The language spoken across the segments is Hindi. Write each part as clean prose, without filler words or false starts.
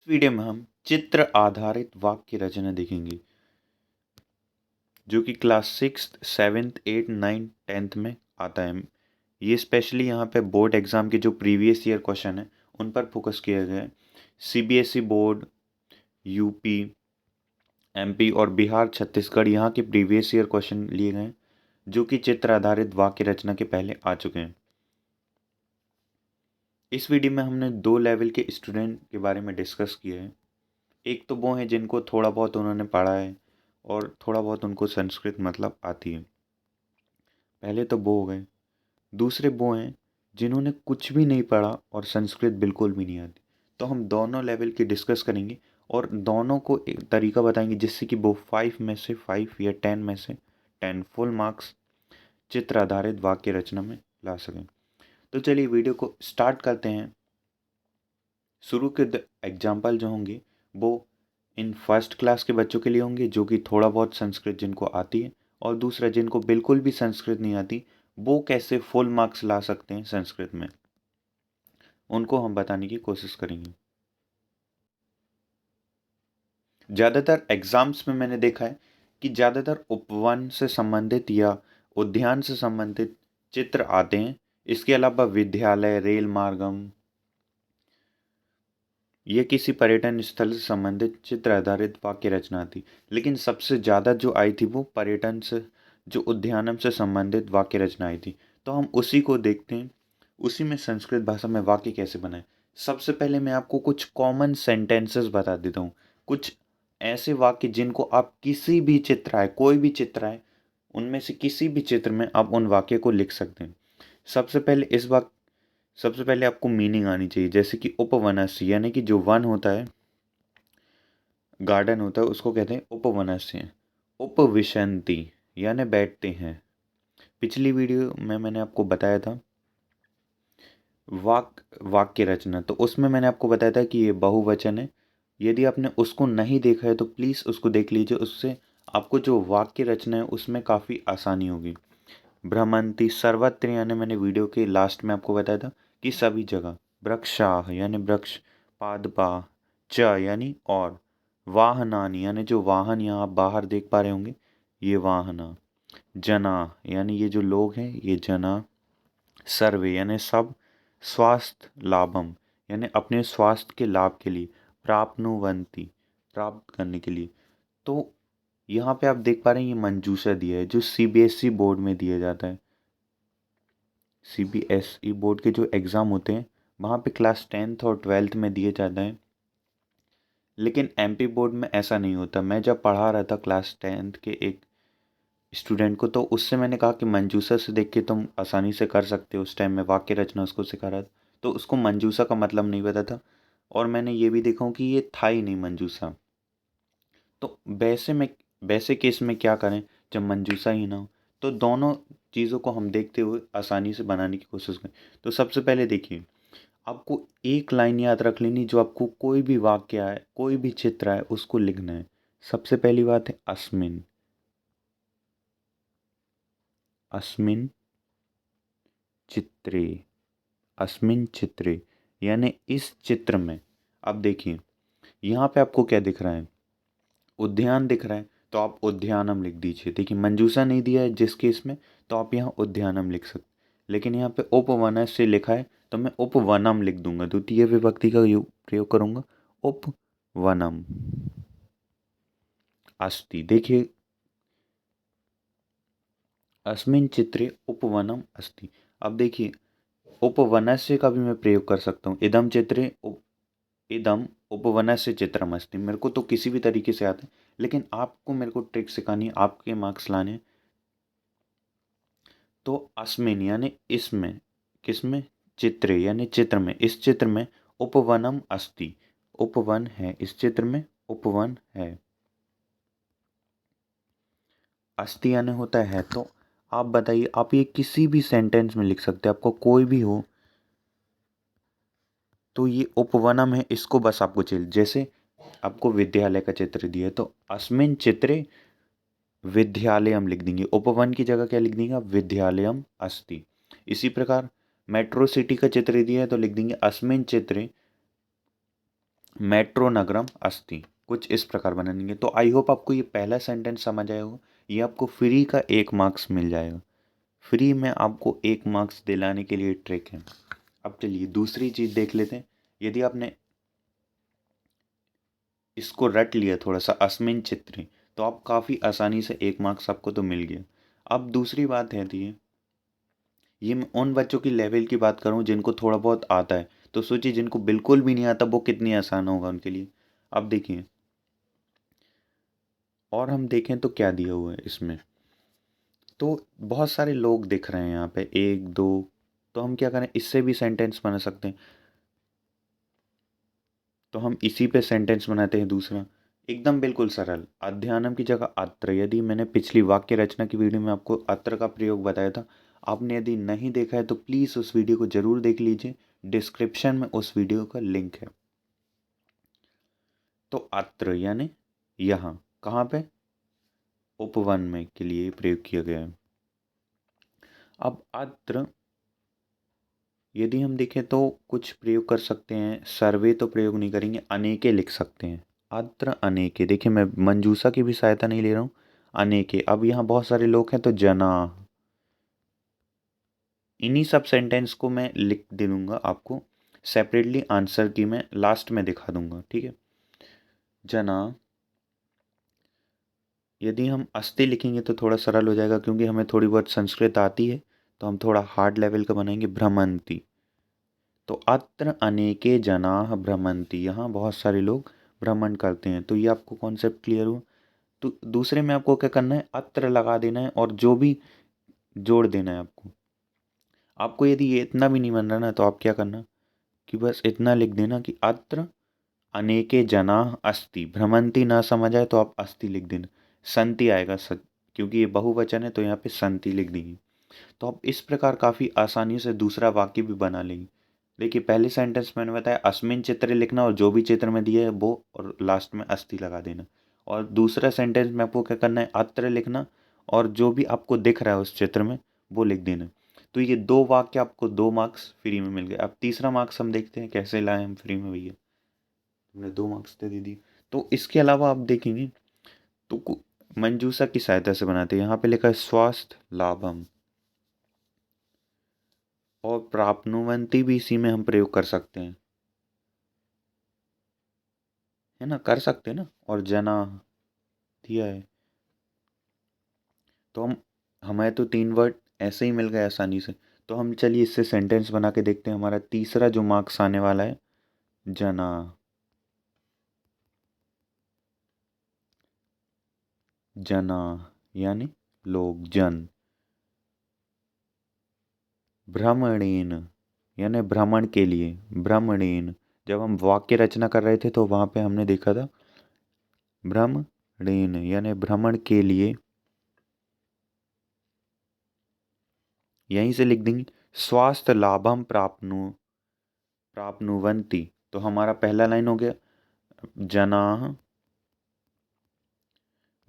वीडियो में हम चित्र आधारित वाक्य रचना देखेंगे जो कि class 6th 7th 8th 9th 10th में आता है। ये स्पेशली यहाँ पे बोर्ड एग्ज़ाम के जो प्रीवियस ईयर क्वेश्चन है उन पर फोकस किया गया है। सीबीएसई बोर्ड, यूपी, एमपी और बिहार छत्तीसगढ़ यहाँ के प्रीवियस ईयर क्वेश्चन लिए गए हैं जो कि चित्र आधारित वाक्य रचना के पहले आ चुके हैं। इस वीडियो में हमने 2 लेवल के स्टूडेंट के बारे में डिस्कस किया है। एक तो वो हैं जिनको थोड़ा बहुत उन्होंने पढ़ा है और थोड़ा बहुत उनको संस्कृत मतलब आती है। पहले तो वो हो गए। दूसरे वो हैं जिन्होंने कुछ भी नहीं पढ़ा और संस्कृत बिल्कुल भी नहीं आती। तो हम दोनों लेवल की डिस्कस करेंगे और दोनों को एक तरीका बताएंगे जिससे कि वो 5 में से 5 या 10 में से 10 फुल मार्क्स चित्र आधारित वाक्य रचना में ला सकें। तो चलिए वीडियो को स्टार्ट करते हैं। शुरू के एग्जाम्पल जो होंगे वो इन फर्स्ट क्लास के बच्चों के लिए होंगे जो कि थोड़ा बहुत संस्कृत जिनको आती है, और दूसरा जिनको बिल्कुल भी संस्कृत नहीं आती वो कैसे फुल मार्क्स ला सकते हैं संस्कृत में, उनको हम बताने की कोशिश करेंगे। ज़्यादातर एग्ज़ाम्स में मैंने देखा है कि ज़्यादातर उपवन से संबंधित या उद्यान से संबंधित चित्र आते हैं। इसके अलावा विद्यालय, रेल मार्गम ये किसी पर्यटन स्थल से संबंधित चित्र आधारित वाक्य रचना थी। लेकिन सबसे ज़्यादा जो आई थी वो पर्यटन से, जो उद्यानम से संबंधित वाक्य रचना आई थी। तो हम उसी को देखते हैं, उसी में संस्कृत भाषा में वाक्य कैसे बनाए। सबसे पहले मैं आपको कुछ कॉमन सेंटेंसेस बता देता हूँ, कुछ ऐसे वाक्य जिनको आप किसी भी चित्र आए, कोई भी चित्र आए, उनमें से किसी भी चित्र में आप उन वाक्य को लिख सकते हैं। सबसे पहले सबसे पहले आपको मीनिंग आनी चाहिए, जैसे कि उपवनस्य यानी कि जो वन होता है, गार्डन होता है, उसको कहते हैं उपवनस्य। उपविशन्ति यानी बैठते हैं। पिछली वीडियो में मैंने आपको बताया था वाक्य रचना, तो उसमें मैंने आपको बताया था कि ये बहुवचन है। यदि आपने उसको नहीं देखा है तो प्लीज़ उसको देख लीजिए, उससे आपको जो वाक्य रचना है उसमें काफ़ी आसानी होगी। भ्रमंती सर्वत्र यानी मैंने वीडियो के लास्ट में आपको बताया था कि सभी जगह। वृक्षाह यानी वृक्ष। पादपा च यानी और। वाहनानि यानी जो वाहन यहाँ आप बाहर देख पा रहे होंगे ये वाहना। जना यानी ये जो लोग हैं ये जना। सर्वे यानी सब। स्वास्थ्य लाभम यानी अपने स्वास्थ्य के लाभ के लिए। प्राप्नुवंती प्राप्त करने के लिए। तो यहाँ पे आप देख पा रहे हैं ये मंजूषा दिया है जो सीबीएसई बोर्ड में दिया जाता है। सीबीएसई बोर्ड के जो एग्ज़ाम होते हैं वहाँ पे क्लास 10th और 12th में दिए जाता है, लेकिन एमपी बोर्ड में ऐसा नहीं होता। मैं जब पढ़ा रहा था क्लास 10th के एक स्टूडेंट को, तो उससे मैंने कहा कि मंजूषा से देख के तुम आसानी से कर सकते हो। उस टाइम में वाक्य रचना उसको सिखा रहा था, तो उसको मंजूषा का मतलब नहीं पता था। और मैंने ये भी देखा हूँ कि ये था ही नहीं मंजूषा। तो वैसे केस में क्या करें जब मंजूषा ही ना हो। तो दोनों चीज़ों को हम देखते हुए आसानी से बनाने की कोशिश करें। तो सबसे पहले देखिए, आपको एक लाइन याद रख लेनी, जो आपको कोई भी वाक्य आए, कोई भी चित्र आए, उसको लिखना है। सबसे पहली बात है अस्मिन। अस्मिन चित्रे। अस्मिन चित्रे यानी इस चित्र में। अब देखिए यहाँ पे आपको क्या दिख रहा है, उद्यान दिख रहा है, तो आप उद्यानम लिख दीजिए। देखिए मंजूषा नहीं दिया है जिस केस में, तो आप यहाँ उद्यानम लिख सकते। लेकिन यहाँ पे उपवनस्य लिखा है तो मैं उपवनम लिख दूंगा, द्वितीय विभक्ति का प्रयोग करूंगा। उपवनम अस्ति। देखिए अस्मिन चित्रे उपवनम अस्ति। अब देखिए उपवनस्य का भी मैं प्रयोग कर सकता हूँ। इदम चित्रे इदम उपवनस्य चित्रम अस्ति। मेरे को तो किसी भी तरीके से आता है, लेकिन आपको मेरे को ट्रिक सिखानी है, आपके मार्क्स लाने हैं। तो अस्मिन यानी इसमें, किसमें, चित्रे यानी चित्र में, इस चित्र में उपवनम अस्ति, उपवन है, इस चित्र में उपवन है। अस्ति यानी होता है। तो आप बताइए, आप ये किसी भी सेंटेंस में लिख सकते हैं, आपको कोई भी हो। तो ये उपवनम है, इसको बस आपको जैसे आपको विद्यालय का चित्र दिया है तो अस्मिन चित्रे विद्यालयम लिख देंगे। उपवन की जगह क्या लिख देंगे, विद्यालयम अस्ति। इसी प्रकार मेट्रो सिटी का चित्र दिया है तो लिख देंगे अस्मिन चित्रे मेट्रो नगरम अस्ति, कुछ इस प्रकार बनाएंगे। तो आई होप आपको ये पहला सेंटेंस समझ आया होगा। ये आपको फ्री का 1 मार्क्स मिल जाएगा। फ्री में आपको 1 मार्क्स दिलाने के लिए ट्रिक है। अब चलिए दूसरी चीज़ देख लेते हैं। यदि आपने इसको रट लिया थोड़ा सा अस्मिन चित्रे, तो आप काफ़ी आसानी से 1 मार्क्स आपको तो मिल गया। अब दूसरी बात है थी, ये मैं उन बच्चों की लेवल की बात करूं जिनको थोड़ा बहुत आता है। तो सोचिए जिनको बिल्कुल भी नहीं आता वो कितनी आसान होगा उनके लिए। अब देखिए, और हम देखें तो क्या दिया हुआ है इसमें। तो बहुत सारे लोग दिख रहे हैं यहाँ पे, एक दो। तो हम क्या करें, इससे भी सेंटेंस बना सकते हैं। तो हम इसी पे सेंटेंस बनाते हैं दूसरा, एकदम बिल्कुल सरल। अध्यानम की जगह अत्र। यदि मैंने पिछली वाक्य रचना की वीडियो में आपको अत्र का प्रयोग बताया था, आपने यदि नहीं देखा है तो प्लीज़ उस वीडियो को ज़रूर देख लीजिए। डिस्क्रिप्शन में उस वीडियो का लिंक है। तो अत्र यानी यहाँ, कहाँ पे, उपवन में के लिए प्रयोग किया गया है। अब अत्र यदि हम देखें तो कुछ प्रयोग कर सकते हैं, सर्वे तो प्रयोग नहीं करेंगे, अनेके लिख सकते हैं। अत्र अनेके, देखिए मैं मंजूषा की भी सहायता नहीं ले रहा हूँ। अनेके, अब यहाँ बहुत सारे लोग हैं तो जना। इन्हीं सब सेंटेंस को मैं लिख दे दूंगा आपको सेपरेटली, आंसर की मैं लास्ट में दिखा दूंगा, ठीक है। जना, यदि हम अस्ति लिखेंगे तो थोड़ा सरल हो जाएगा, क्योंकि हमें थोड़ी बहुत संस्कृत आती है। तो हम थोड़ा हार्ड लेवल का बनाएंगे, भ्रमंती। तो अत्र अनेके जनाः भ्रमंती, यहाँ बहुत सारे लोग भ्रमण करते हैं। तो ये आपको कॉन्सेप्ट क्लियर हुआ। तो दूसरे में आपको क्या करना है, अत्र लगा देना है और जो भी जोड़ देना है आपको। आपको यदि ये इतना भी नहीं बन रहा ना, तो आप क्या करना कि बस इतना लिख देना कि अत्र अनेके जनाः अस्ति। भ्रमंती ना समझ आए तो आप अस्ति लिख देना। संति आएगा क्योंकि ये बहुवचन है तो यहाँ पे संति लिख देंगे। तो आप इस प्रकार काफ़ी आसानी से दूसरा वाक्य भी बना लेंगे। देखिए पहले सेंटेंस मैंने बताया अस्मिन चित्र लिखना और जो भी चित्र में दिया है वो, और लास्ट में अस्थि लगा देना। और दूसरा सेंटेंस में आपको क्या करना है, अत्र लिखना और जो भी आपको दिख रहा है उस चित्र में वो लिख देना। तो ये 2 वाक्य आपको 2 मार्क्स फ्री में मिल गए। अब तीसरा मार्क्स हम देखते हैं कैसे लाए हम फ्री में भैया। हमने 2 मार्क्स दे दी। तो इसके अलावा आप देखेंगे तो मंजूषा की सहायता से बनाते हैं। यहाँ पे लिखा है स्वास्थ्य लाभम, और प्राप्नुवंती भी इसी में हम प्रयोग कर सकते हैं, है ना, कर सकते हैं ना। और जना दिया है, तो हम हमें तो 3 वर्ड ऐसे ही मिल गए आसानी से। तो हम चलिए इससे सेंटेंस बना के देखते हैं। हमारा तीसरा जो मार्क्स आने वाला है, जना। जना यानी लोग, जन। भ्रमणेन यानी भ्रमण के लिए, भ्रमणेन। जब हम वाक्य रचना कर रहे थे तो वहां पे हमने देखा था भ्रमणेन यानी भ्रमण के लिए। यहीं से लिख देंगे स्वास्थ्य लाभम प्राप्नुवन्ति। तो हमारा पहला लाइन हो गया, जनाः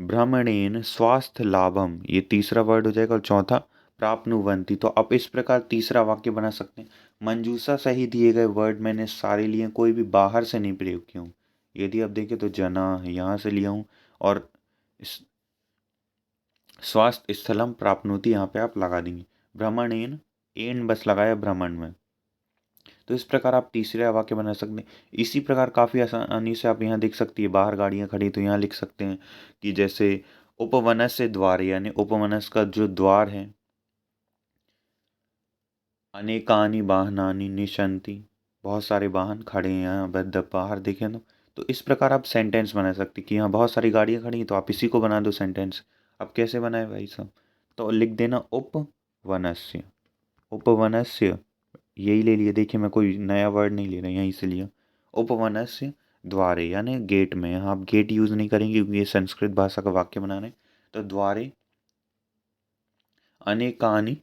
भ्रमणेन स्वास्थ्य लाभम, ये तीसरा वर्ड हो जाएगा। और चौथा प्राप्नुवन्ति। तो आप इस प्रकार तीसरा वाक्य बना सकते हैं। मंजूषा सही दिए गए वर्ड मैंने सारे लिए, कोई भी बाहर से नहीं प्रयोग किया हूँ। यदि आप देखें तो जना यहाँ से लिया हूँ, और इस स्वास्थ्य स्थलम प्राप्नोति यहाँ पे आप लगा देंगे। भ्रमणेन, एन बस लगाया भ्रमण में। तो इस प्रकार आप तीसरा वाक्य बना सकते हैं। इसी प्रकार काफ़ी आसानी से आप यहाँ देख सकती है, बाहर गाड़ियाँ खड़ी तो यहाँ लिख सकते हैं कि जैसे उपवनस्य द्वार, यानी उपवनस का जो द्वार है, अनेकानि वाहनानि निशंति, बहुत सारे वाहन खड़े हैं यहाँ बाहर देखें तो इस प्रकार आप सेंटेंस बना सकते हैं कि यहाँ बहुत सारी गाड़ियाँ खड़ी हैं, तो आप इसी को बना दो सेंटेंस। अब कैसे बनाए भाई साहब, तो लिख देना उपवनस्य। उपवनस्य यही ले लिए, देखिए मैं कोई नया वर्ड नहीं ले रहा, यहीं से लिया। उपवनस्य द्वारे यानी गेट में, यहाँ आप गेट यूज़ नहीं करेंगे क्योंकि ये संस्कृत भाषा का वाक्य बना रहे हैं। तो द्वारे अनेकानि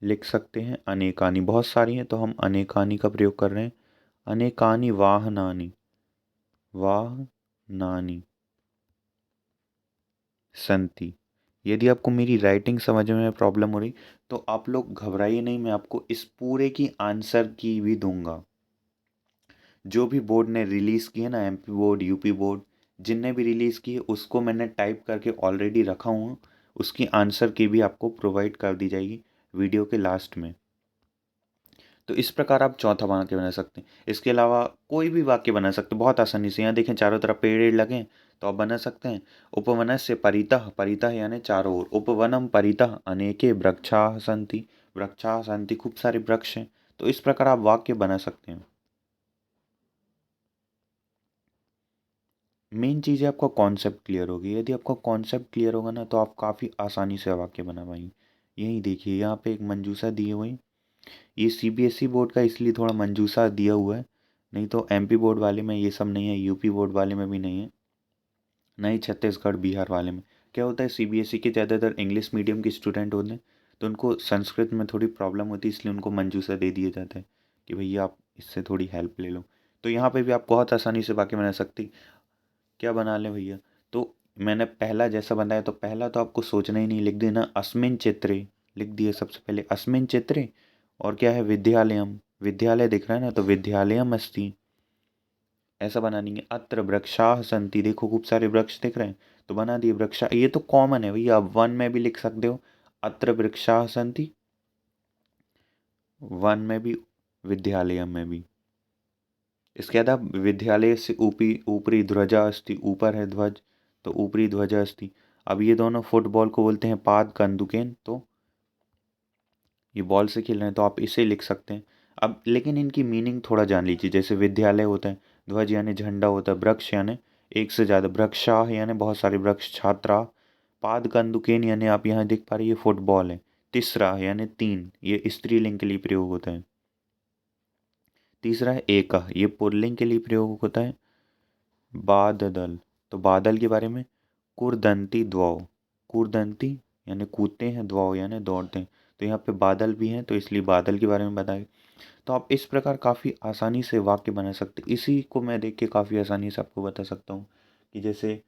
लिख सकते हैं, अनेकानि बहुत सारी हैं तो हम अनेकानि का प्रयोग कर रहे हैं। अनेकानि वाहनानि, वाहनानि संति। यदि आपको मेरी राइटिंग समझ में प्रॉब्लम हो रही तो आप लोग घबराइए नहीं, मैं आपको इस पूरे की आंसर की भी दूंगा। जो भी बोर्ड ने रिलीज़ किए ना, एमपी बोर्ड, यूपी बोर्ड, जिनने भी रिलीज़ किए उसको मैंने टाइप करके ऑलरेडी रखा हूँ। उसकी आंसर की भी आपको प्रोवाइड कर दी जाएगी वीडियो के लास्ट में। तो इस प्रकार आप चौथा वाक्य बना सकते हैं। इसके अलावा कोई भी वाक्य बना सकते हैं बहुत आसानी से। यहाँ देखें चारों तरफ पेड़ लगे, तो आप बना सकते हैं उपवनस्य परितः, परितः यानी चारों ओर, उपवनम परितः अनेके वृक्षाः सन्ति, वृक्षाः सन्ति खूब सारे वृक्ष हैं। तो इस प्रकार आप वाक्य बना सकते हैं। मेन चीज़ है आपका कॉन्सेप्ट क्लियर होगी। यदि आपका कॉन्सेप्ट क्लियर होगा ना, तो आप काफ़ी आसानी से वाक्य बना पाएंगे। यही देखिए यहाँ पे एक मंजूषा दी हुई है। ये सीबीएसई बोर्ड का इसलिए थोड़ा मंजूषा दिया हुआ है, नहीं तो एमपी बोर्ड वाले में ये सब नहीं है, यूपी बोर्ड वाले में भी नहीं है, ना ही छत्तीसगढ़ बिहार वाले में। क्या होता है, सीबीएसई के ज़्यादातर इंग्लिश मीडियम के स्टूडेंट होते हैं, तो उनको संस्कृत में थोड़ी प्रॉब्लम होती है, इसलिए उनको मंजूषा दे दिया जाता है कि भैया आप इससे थोड़ी हेल्प ले लो। तो यहाँ पे भी आप बहुत आसानी से वाक्य बना सकते। क्या बना लें भैया, तो मैंने पहला जैसा बनाया, तो पहला तो आपको सोचना ही नहीं, लिख देना अस्मिन चित्रे, लिख दिया सबसे पहले अस्मिन चित्रे। और क्या है, विद्यालयम, विद्यालय दिख रहा है ना, तो विद्यालयम अस्ति, ऐसा बनानी है। अत्र वृक्षाः सन्ति, देखो खूब सारे वृक्ष दिख रहे हैं, तो बना दिए वृक्षा। ये तो कॉमन है भैया, आप वन में भी लिख सकते हो, अत्र वृक्षाः सन्ति, वन में भी, विद्यालयम में भी। इसके बाद आप विद्यालय से ऊपरी ध्वजा अस्ति, ऊपर है ध्वज, तो ऊपरी ध्वजा अस्ति। अब ये दोनों फुटबॉल को बोलते हैं पाद कंदुकेन, तो ये बॉल से खेल रहे हैं, तो आप इसे लिख सकते हैं। अब लेकिन इनकी मीनिंग थोड़ा जान लीजिए। जैसे विद्यालय होता है, ध्वज यानी झंडा होता है, वृक्ष यानी एक से ज़्यादा, वृक्षाः यानी बहुत सारे वृक्ष, छात्रा, पाद कंदुकेन यानी आप यहाँ देख पा रहे, ये फुटबॉल है, तीसरा यानी तीन, ये स्त्रीलिंग के लिए प्रयोग होता है। तीसरा है एकः, ये पुल्लिंग के लिए प्रयोग होता है। बादल, तो बादल के बारे में, कुरदंती द्वौ, कुरदंती यानी कूदते हैं, द्वौ यानी दौड़ते हैं, तो यहाँ पे बादल भी हैं, तो इसलिए बादल के बारे में बताए। तो आप इस प्रकार काफ़ी आसानी से वाक्य बना सकते। इसी को मैं देख के काफ़ी आसानी से आपको बता सकता हूँ कि जैसे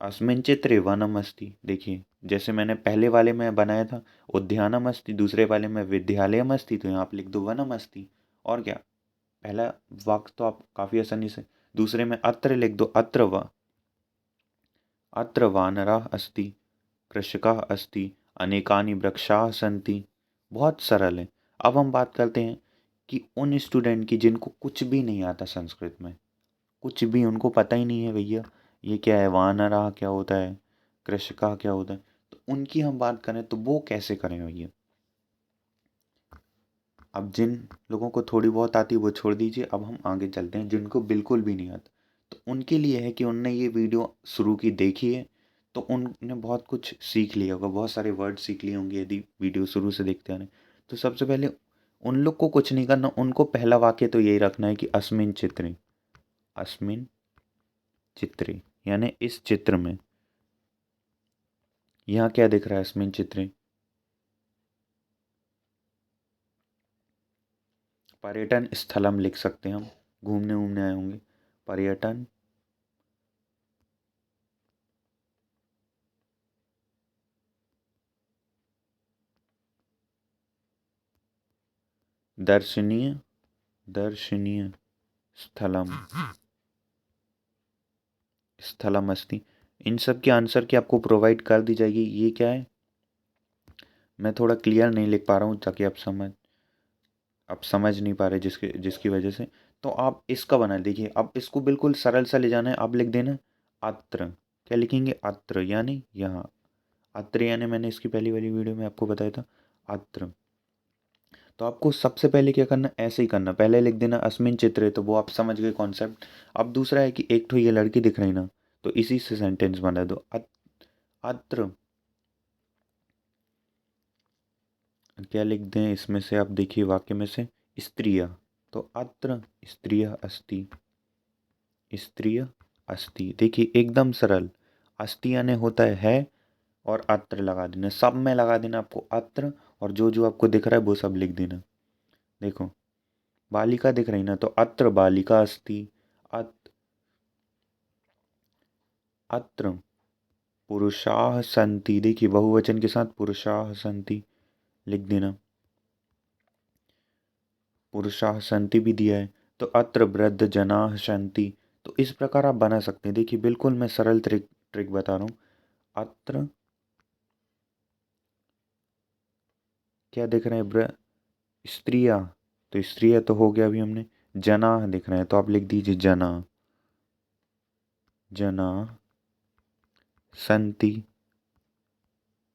अस्मिन् चित्रे वनम अस्ति, देखिए जैसे मैंने पहले वाले में बनाया था उद्यानम अस्ति, दूसरे वाले में विद्यालयम अस्ति, तो यहाँ आप लिख दो वनम अस्ति। और क्या, पहला वाक्य तो आप काफ़ी आसानी से, दूसरे में अत्र लिख दो, अत्र वानरः अस्ति, कृषकः अस्ति, अनेकानि वृक्षाः सन्ति। बहुत सरल है। अब हम बात करते हैं कि उन स्टूडेंट की जिनको कुछ भी नहीं आता संस्कृत में, कुछ भी उनको पता ही नहीं है भैया ये क्या है, वानरः क्या होता है, कृषकः क्या होता है, तो उनकी हम बात करें तो वो कैसे करें भैया। अब जिन लोगों को थोड़ी बहुत आती है वो छोड़ दीजिए, अब हम आगे चलते हैं जिनको बिल्कुल भी नहीं आता। तो उनके लिए है कि उनने ये वीडियो शुरू की देखी है, तो उनने बहुत कुछ सीख लिया होगा, बहुत सारे वर्ड सीख लिए होंगे यदि वीडियो शुरू से देखते हैं। तो सबसे पहले उन लोग को कुछ नहीं करना, उनको पहला वाक्य तो यही रखना है कि अस्मिन चित्रे, अस्मिन चित्रे यानी इस चित्र में, यहाँ क्या दिख रहा है अस्मिन चित्रे, पर्यटन स्थलम लिख सकते हैं हम, घूमने घूमने आए होंगे, पर्यटन दर्शनीय, दर्शनीय स्थलम, स्थलम अस्ति। इन सब के आंसर की आपको प्रोवाइड कर दी जाएगी। ये क्या है, मैं थोड़ा क्लियर नहीं लिख पा रहा हूँ ताकि आप समझ नहीं पा रहे, जिसकी वजह से। तो आप इसका बना देखिए, अब इसको बिल्कुल सरल सा ले जाना है। आप लिख देना अत्र, क्या लिखेंगे, अत्र यानी यहाँ, अत्र यानी मैंने इसकी पहली वाली वीडियो में आपको बताया था, अत्र। तो आपको सबसे पहले क्या करना, ऐसे ही करना, पहले लिख देना अस्मिन चित्रे, तो वो आप समझ गए कॉन्सेप्ट। अब दूसरा है कि एक तो ये लड़की दिख रही ना, तो इसी से सेंटेंस बना दो, अत्र, क्या लिख दें इसमें से, आप देखिए वाक्य में से, स्त्रिय, तो अत्र स्त्रिय अस्ति, स्त्रिय अस्ति, देखिए एकदम सरल। अस्ति यानी होता है और अत्र लगा देना, सब में लगा देना आपको अत्र, और जो जो आपको दिख रहा है वो सब लिख देना। देखो बालिका दिख रही ना, तो अत्र बालिका अस्ति, अत्र पुरुषाः सन्ति, देखिए बहुवचन के साथ पुरुषाः सन्ति लिख देना, पुरुषाः सन्ति भी दिया है। तो अत्र वृद्ध जनाः सन्ति। तो इस प्रकार आप बना सकते हैं। देखिए बिल्कुल मैं सरल ट्रिक बता रहा हूँ। अत्र क्या दिख रहे हैं? स्त्रियाँ, तो स्त्रियाँ तो हो गया अभी हमने। जनाः दिख रहे हैं तो आप लिख दीजिए जना, जना संति।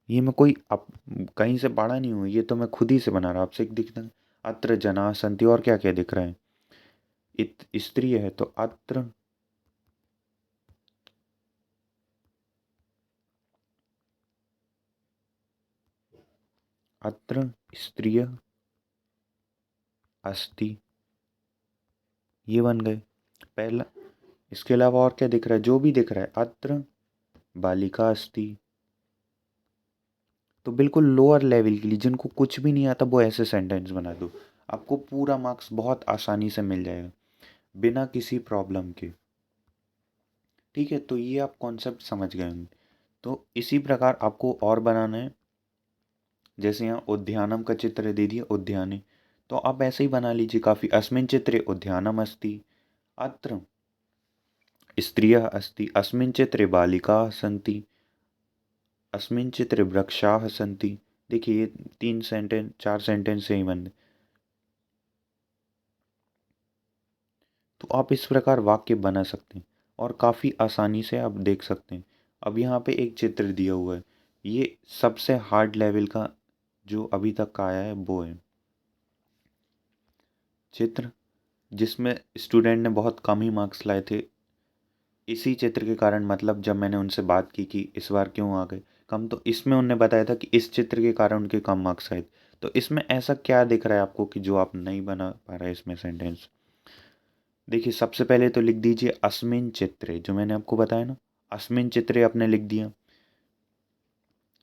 ये मैं कोई आप कहीं से पढ़ा नहीं हूँ, ये तो मैं खुद ही से बना रहा हूँ, आपसे दिखता है। अत्र जना संति, और क्या क्या दिख रहा है? स्त्री है तो अत्र, अत्र स्त्रिय अस्ति, ये बन गए पहला। इसके अलावा और क्या दिख रहा है? जो भी दिख रहा है, अत्र बालिका अस्ति। तो बिल्कुल लोअर लेवल के लिए जिनको कुछ भी नहीं आता वो ऐसे सेंटेंस बना दो, आपको पूरा मार्क्स बहुत आसानी से मिल जाएगा बिना किसी प्रॉब्लम के। ठीक है, तो ये आप कॉन्सेप्ट समझ गए होंगे। तो इसी प्रकार आपको और बनाना है। जैसे यहाँ उद्यानम का चित्र दे दिया, उद्याने, तो आप ऐसे ही बना लीजिए काफ़ी। अस्मिन् चित्रे उद्यानम अस्ति, अत्र स्त्रियः अस्ति, अस्मिन् चित्रे बालिकाः सन्ति, अस्मिन् चित्रे वृक्षाः सन्ति। देखिए ये 3 सेंटेंस 4 सेंटेंस से ही बन। तो आप इस प्रकार वाक्य बना सकते हैं और काफ़ी आसानी से आप देख सकते हैं। अब यहाँ पे एक चित्र दिया हुआ है, ये सबसे हार्ड लेवल का जो अभी तक का आया है वो है चित्र, जिसमें स्टूडेंट ने बहुत कम ही मार्क्स लाए थे। इसी चित्र के कारण, मतलब जब मैंने उनसे बात की कि इस बार क्यों आ गए कम, तो इसमें उन्होंने बताया था कि इस चित्र के कारण उनके कम मार्क्स आए। तो इसमें ऐसा क्या दिख रहा है आपको कि जो आप नहीं बना पा रहे इसमें सेंटेंस? देखिए सबसे पहले तो लिख दीजिए अस्मिन चित्रे, जो मैंने आपको बताया ना, अस्मिन चित्रे आपने लिख दिया।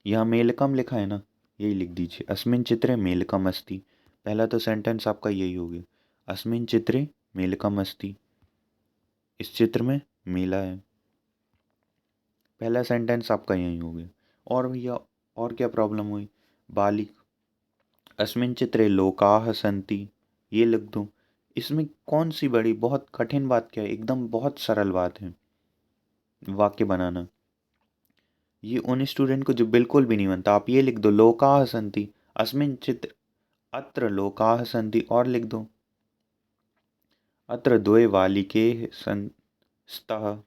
यहाँ मेलकम लिखा है ना, यही लिख दीजिए, अस्मिन चित्रे मेलकम अस्ति। पहला तो सेंटेंस आपका यही हो गया, अस्मिन चित्रे मेलकम अस्ति, इस चित्र में मेला है। पहला सेंटेंस आपका यही हो गया। और भैया और क्या प्रॉब्लम हुई? बालिक, अस्मिन चित्रे लोकाः सन्ति, ये लिख दूँ? इसमें कौन सी बड़ी बहुत कठिन बात क्या है? एकदम बहुत सरल बात है वाक्य बनाना। ये उन स्टूडेंट को जो बिल्कुल भी नहीं बनता, आप ये लिख दो लोकाः सन्ति, अस्मिन् चित्र, अत्र लोकाः सन्ति, और लिख दो अत्र द्वे बालिके स्तः।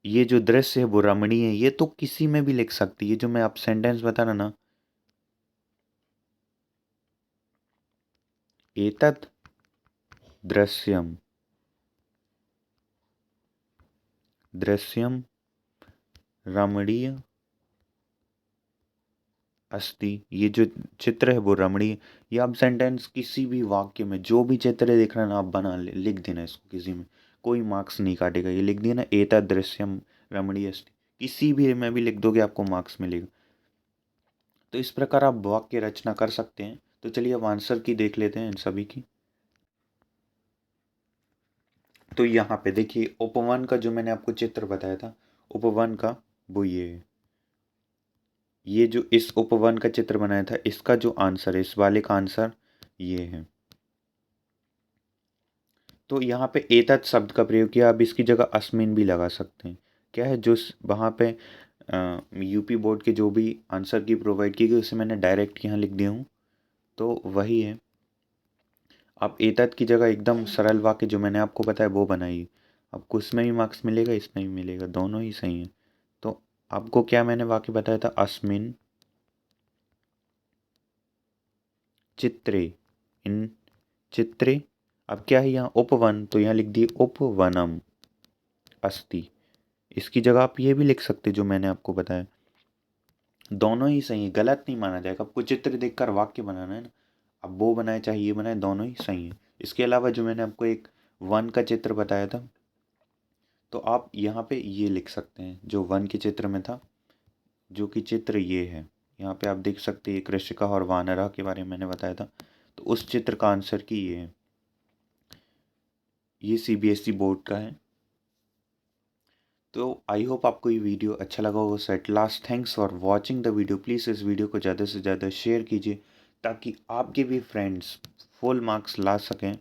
ये जो दृश्य है वो रमणीय है, ये तो किसी में भी लिख सकती है। ये जो मैं आप सेंटेंस बता रहा ना, एतत् दृश्यम, दृश्यम रमणीय अस्ति, ये जो चित्र है वो रमणीय। ये आप सेंटेंस किसी भी वाक्य में जो भी चित्र दिख रहा है ना, आप बना लिख देना इसको, किसी में कोई मार्क्स नहीं काटेगा। ये लिख दिया ना, एतत् दृश्यम रमणीय अस्ति, किसी भी में भी लिख दोगे आपको मार्क्स मिलेगा। तो इस प्रकार आप वाक्य रचना कर सकते हैं। तो चलिए अब आंसर की देख लेते हैं इन सभी की। तो यहाँ पे देखिए उपवन का जो मैंने आपको चित्र बताया था, उपवन का वो ये है। ये जो इस उपवन का चित्र बनाया था, इसका जो आंसर है, इस वाले का आंसर ये है। तो यहाँ पे एतत् शब्द का प्रयोग किया, अब इसकी जगह अस्मिन भी लगा सकते हैं। क्या है, जो वहाँ पे यूपी बोर्ड के जो भी आंसर की प्रोवाइड की गई उसे मैंने डायरेक्ट यहाँ लिख दिया हूँ, तो वही है। आप एतत् की जगह एकदम सरल वाक्य जो मैंने आपको बताया वो बनाइए, आपको इसमें भी मार्क्स मिलेगा, इसमें भी मिलेगा, दोनों ही सही है। तो आपको क्या मैंने वाक्य बताया था, अस्मिन चित्रे, इन चित्रे, अब क्या है यहाँ उपवन, तो यहाँ लिख दिए उपवनम अस्ति। इसकी जगह आप ये भी लिख सकते जो मैंने आपको बताया, दोनों ही सही है, गलत नहीं माना जाएगा। आपको चित्र देखकर वाक्य बनाना है ना, अब वो बनाए चाहे ये बनाए, दोनों ही सही है। इसके अलावा जो मैंने आपको एक वन का चित्र बताया था, तो आप यहाँ पे ये लिख सकते हैं जो वन के चित्र में था, जो कि चित्र ये है। यहाँ पे आप देख सकते हैं कृषिका और वानरा के बारे में मैंने बताया था, तो उस चित्र का आंसर की ये है। ये सीबीएसई बोर्ड का है। तो आई होप आपको ये वीडियो अच्छा लगा होगा। So at last thanks for watching the video. Please इस वीडियो को ज़्यादा से ज़्यादा शेयर कीजिए ताकि आपके भी फ्रेंड्स फुल मार्क्स ला सकें